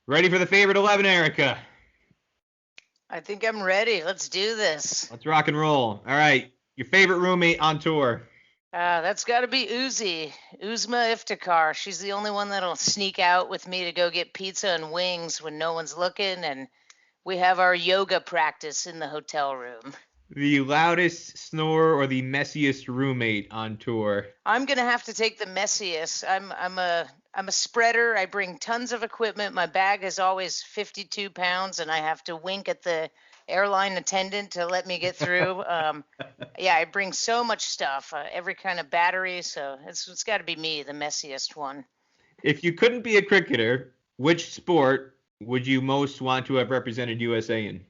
Ready for the favorite 11, Erica? I think I'm ready. Let's do this. Let's rock and roll. All right. Your favorite roommate on tour? That's got to be Uzi, Uzma Iftikhar. She's the only one that'll sneak out with me to go get pizza and wings when no one's looking, and we have our yoga practice in the hotel room. The loudest snorer or the messiest roommate on tour? I'm gonna have to take the messiest. I'm a spreader. I bring tons of equipment. My bag is always 52 pounds, and I have to wink at the airline attendant to let me get through. Yeah, I bring so much stuff, every kind of battery. So it's got to be me, the messiest one. If you couldn't be a cricketer, which sport would you most want to have represented USA in?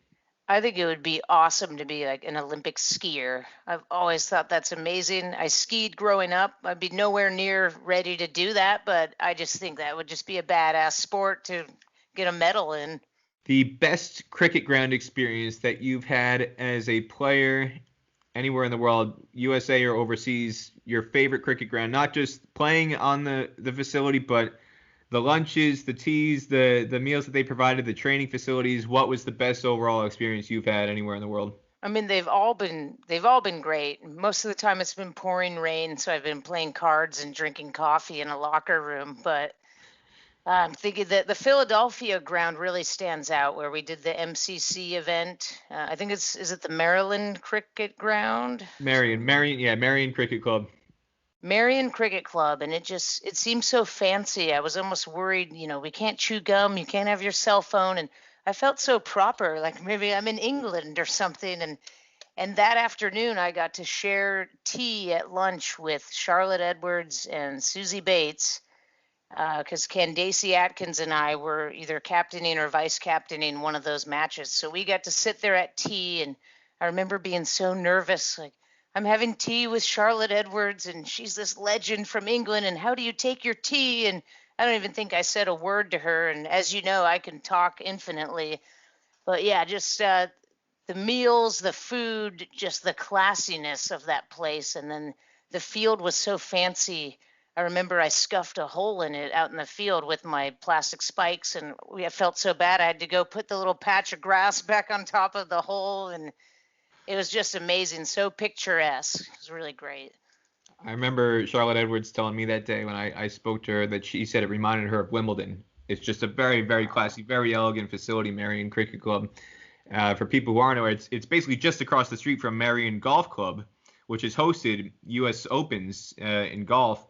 I think it would be awesome to be like an Olympic skier. I've always thought that's amazing. I skied growing up. I'd be nowhere near ready to do that, but I just think that would just be a badass sport to get a medal in. The best cricket ground experience that you've had as a player anywhere in the world, USA or overseas, your favorite cricket ground, not just playing on the facility, but the lunches, the teas, the meals that they provided, the training facilities. What was the best overall experience you've had anywhere in the world? I mean, they've all been great. Most of the time it's been pouring rain, so I've been playing cards and drinking coffee in a locker room, but I'm thinking that the Philadelphia ground really stands out where we did the MCC event. I think is it the Maryland Cricket Ground? Marion Cricket Club. Marion Cricket Club, and it seemed so fancy. I was almost worried, we can't chew gum, you can't have your cell phone, and I felt so proper, like maybe I'm in England or something. And that afternoon, I got to share tea at lunch with Charlotte Edwards and Susie Bates, because Candace Atkins and I were either captaining or vice captaining one of those matches. So we got to sit there at tea, and I remember being so nervous, like I'm having tea with Charlotte Edwards, and she's this legend from England. And how do you take your tea? And I don't even think I said a word to her. And as you know, I can talk infinitely. But yeah, just the meals, the food, just the classiness of that place. And then the field was so fancy. I remember I scuffed a hole in it out in the field with my plastic spikes, and I felt so bad. I had to go put the little patch of grass back on top of the hole, and it was just amazing. So picturesque. It was really great. I remember Charlotte Edwards telling me that day when I spoke to her that she said it reminded her of Wimbledon. It's just a very, very classy, very elegant facility, Marion Cricket Club. For people who aren't aware, it's basically just across the street from Marion Golf Club, which has hosted U.S. Opens in golf.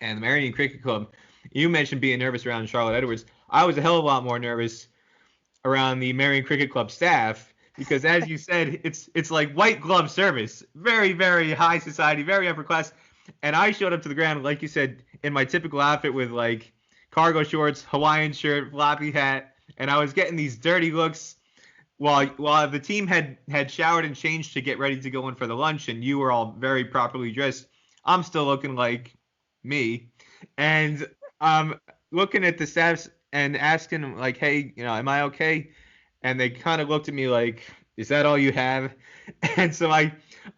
And the Marion Cricket Club, you mentioned being nervous around Charlotte Edwards. I was a hell of a lot more nervous around the Marion Cricket Club staff because, as you said, it's like white glove service, very, very high society, very upper class. And I showed up to the ground, like you said, in my typical outfit with like cargo shorts, Hawaiian shirt, floppy hat, and I was getting these dirty looks while the team had showered and changed to get ready to go in for the lunch, and you were all very properly dressed. I'm still looking like me, and looking at the staffs and asking them like, hey, am I okay? And they kind of looked at me like, is that all you have? And so I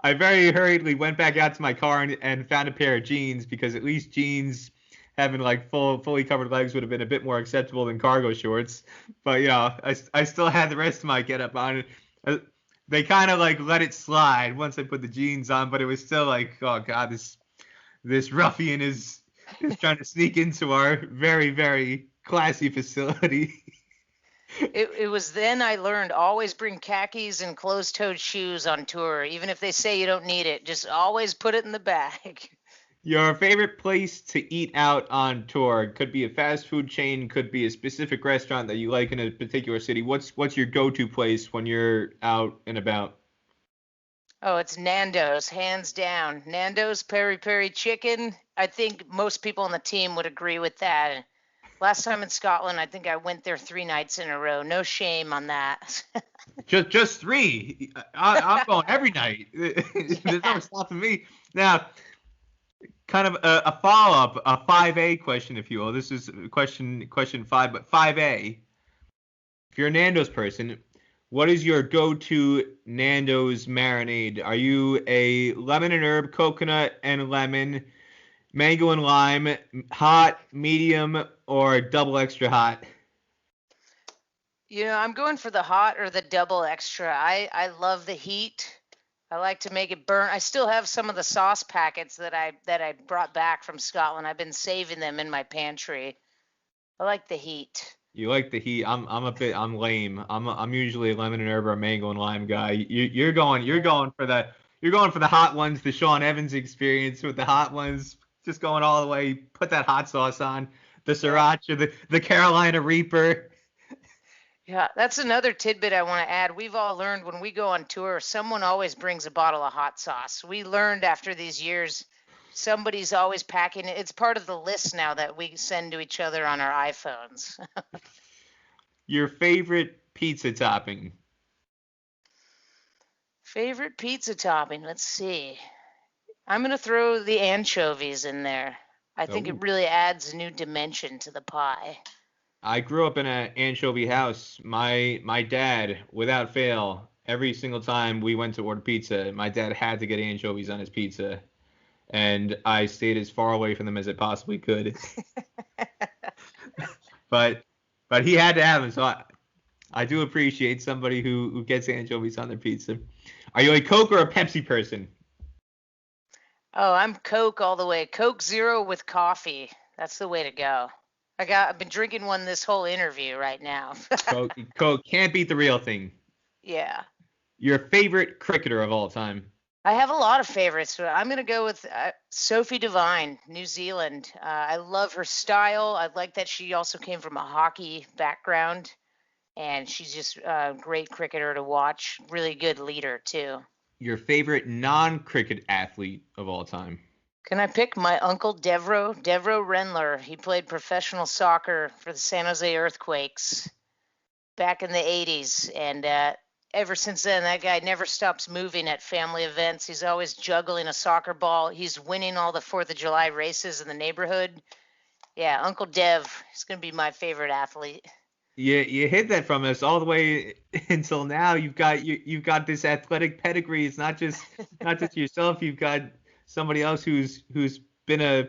very hurriedly went back out to my car and found a pair of jeans, because at least jeans having like fully covered legs would have been a bit more acceptable than cargo shorts. But I still had the rest of my getup on. They kind of like let it slide once I put the jeans on, but it was still like, oh god, this ruffian is trying to sneak into our very, very classy facility. It was then I learned always bring khakis and closed-toed shoes on tour, even if they say you don't need it. Just always put it in the bag. Your favorite place to eat out on tour could be a fast food chain, could be a specific restaurant that you like in a particular city. What's your go-to place when you're out and about? Oh, it's Nando's, hands down. Nando's peri peri chicken. I think most people on the team would agree with that. Last time in Scotland, I think I went there 3 nights in a row. No shame on that. Just three. I'm going every night. There's no stopping me. Now, kind of a follow-up, a 5A question, if you will. This is question 5, but 5A. If you're a Nando's person, what is your go-to Nando's marinade? Are you a lemon and herb, coconut and lemon, mango and lime, hot, medium, or double extra hot? I'm going for the hot or the double extra. I love the heat. I like to make it burn. I still have some of the sauce packets that I brought back from Scotland. I've been saving them in my pantry. I like the heat. You like the heat. I'm lame. I'm usually a lemon and herb or a mango and lime guy. You're going for the hot ones, the Sean Evans experience with the hot ones, just going all the way. Put that hot sauce on, the Yeah. sriracha, the Carolina Reaper. Yeah, that's another tidbit I want to add. We've all learned when we go on tour, someone always brings a bottle of hot sauce. We learned after these years, somebody's always packing it. It's part of the list now that we send to each other on our iPhones. Your favorite pizza topping? Favorite pizza topping? Let's see. I'm going to throw the anchovies in there. I think Oh, it really adds a new dimension to the pie. I grew up in an anchovy house. My dad, without fail, every single time we went to order pizza, my dad had to get anchovies on his pizza, and I stayed as far away from them as I possibly could. But but he had to have them, so I do appreciate somebody who gets anchovies on their pizza. Are you a Coke or a Pepsi person? Oh, I'm Coke all the way. Coke Zero with coffee. That's the way to go. I've been drinking one this whole interview right now. Coke can't beat the real thing. Yeah. Your favorite cricketer of all time? I have a lot of favorites, but I'm going to go with Sophie Devine, New Zealand. I love her style. I like that she also came from a hockey background, and she's just a great cricketer to watch. Really good leader, too. Your favorite non-cricket athlete of all time? Can I pick my uncle Devro Rendler? He played professional soccer for the San Jose Earthquakes back in the 80s. And ever since then, that guy never stops moving at family events. He's always juggling a soccer ball. He's winning all the 4th of July races in the neighborhood. Yeah, Uncle Dev is going to be my favorite athlete. You hid that from us all the way until now. You've got this athletic pedigree. It's not just yourself. You've got somebody else who's been a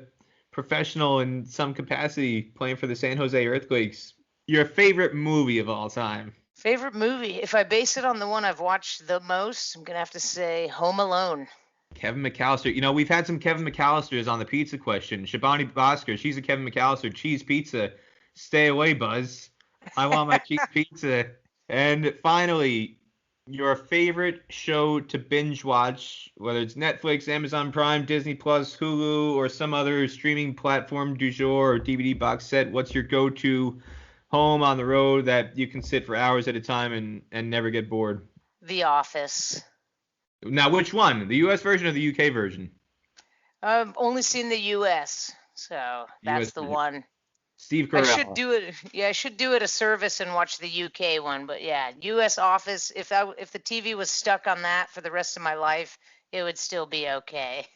professional in some capacity playing for the San Jose Earthquakes. Your favorite movie of all time? Favorite movie? If I base it on the one I've watched the most, I'm going to have to say Home Alone. Kevin McAllister. You know, we've had some Kevin McAllisters on the pizza question. Shabani Bhaskar, she's a Kevin McAllister. Cheese pizza. Stay away, Buzz. I want my cheese pizza. And finally, your favorite show to binge watch, whether it's Netflix, Amazon Prime, Disney Plus, Hulu, or some other streaming platform du jour or DVD box set. What's your go-to home on the road that you can sit for hours at a time and never get bored? The Office. Now, which one? The U.S. version or the U.K. version? I've only seen the US, so U.S. that's the version. one. Steve I should Carell. do it. Yeah, I should do it a service and watch the UK one. But yeah, US Office. If the TV was stuck on that for the rest of my life, it would still be okay.